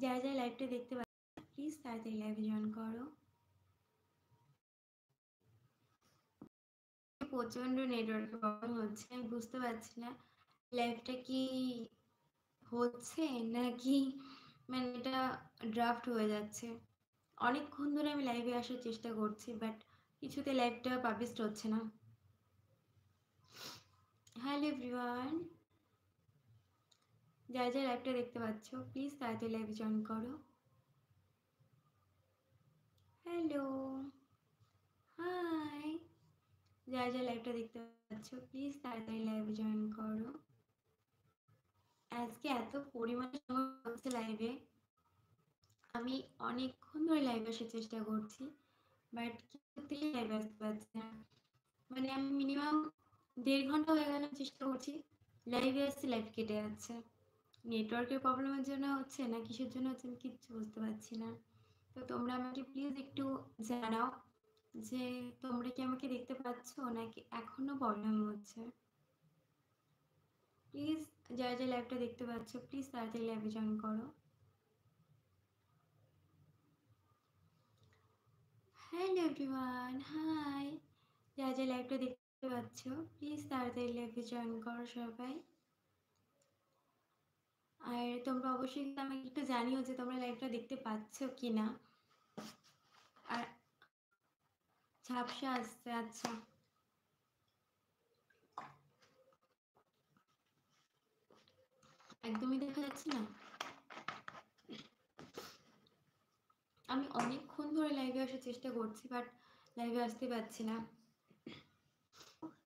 যারা যারা লাইভটা দেখতে পাচ্ছ প্লিজ তাড়াতাড়ি লাইভে জয়েন করো। প্রচন্ড নেটওয়ার্কের প্রবলেম হচ্ছে, আমি বুঝতে পারছি না লাইভটা কি হচ্ছে নাকি মানে এটা ড্রাফট হয়ে যাচ্ছে। অনেকক্ষণ ধরে আমি লাইভে আসার চেষ্টা করছি, বাট কিছুতে লাইভটা পাবলিশড হচ্ছে না। হ্যালো এভরিওয়ান, যারা যারা লাইভটা দেখতে পাচ্ছ প্লিজ তাড়াতাড়ি লাইভে জয়েন করো। হ্যালো, হাই, যারা যারা লাইভটা দেখতে পাচ্ছ প্লিজ তাড়াতাড়ি লাইভে জয়েন করো। আজকে এত পরিমাণে সমস্যা হচ্ছে লাইভে, আমি অনেকক্ষণ ধরে লাইভে আসার চেষ্টা করছি, বাট কিছুতেই লাইভে আসতে পারছি না। মানে আমি মিনিমাম 1.5 ঘন্টা হয়ে গেল চেষ্টা করছি, লাইভে আসছি লাইভ কেটে যাচ্ছে। নেটওয়ার্কের প্রবলেমের জন্য হচ্ছে না কিসের জন্য হচ্ছে আমি কিচ্ছু বুঝতে পারছি না। তো তোমরা আমাকে প্লিজ একটু জানাও যে তোমরা কি আমাকে দেখতে পাচ্ছ নাকি এখনো প্রবলেম হচ্ছে। প্লিজ যারা যারা লাইভটা দেখতে পাচ্ছ প্লিজ তাড়াতাড়ি লাইভে জয়েন করো। হ্যালো এভরিওয়ান, হাই, যারা যারা লাইভটা দেখতে পাচ্ছ প্লিজ তাড়াতাড়ি লাইভে জয়েন করো সবাই। আর তোমরা অবশ্যই আমাকে একটু জানিও যে তোমরা লাইভটা দেখতে পাচ্ছ কি না। আর ঝাপসা আসছে, আচ্ছা একদমই দেখা যাচ্ছে না। আমি অনেকক্ষণ ধরে লাইভে আসার চেষ্টা করছি, বাট লাইভে আসতে পারছি না।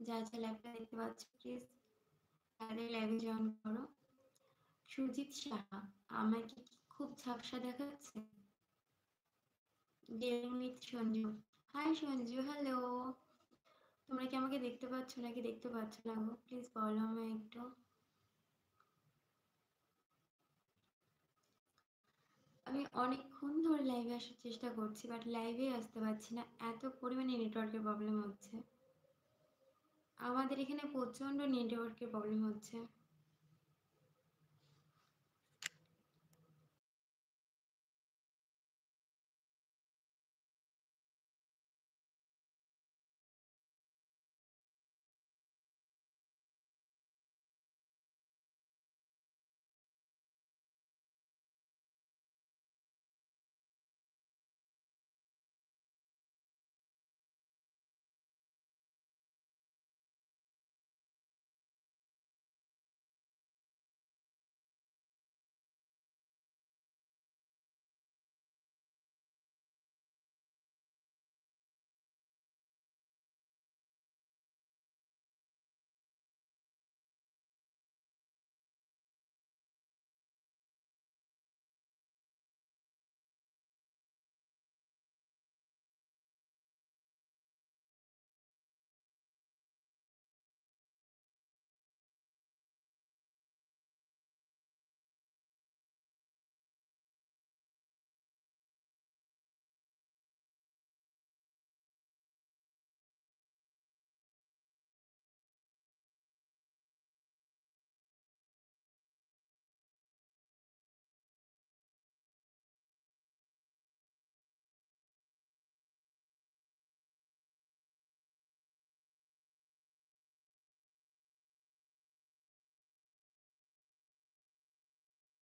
যারা যারা লাইভটা দেখতে পাচ্ছ প্লিজ তাদের লাইভে জয়েন করো। সুজিত সাহা, আমাকে কি খুব ঝাপসা দেখাচ্ছে? ডেমিত সঞ্জু, হাই সঞ্জু, হ্যালো। তোমরা কি আমাকে দেখতে পাচ্ছ নাকি দেখতে পাচ্ছ না গো, প্লিজ বলো আমায় একটু। আমি অনেকক্ষণ ধরে লাইভে আসার চেষ্টা করছি, বাট লাইভে আসতে পারছি না, এত পরিমাণে নেটওয়ার্কের প্রবলেম হচ্ছে। আমাদের এখানে প্রচণ্ড নেটওয়ার্কের প্রবলেম হচ্ছে।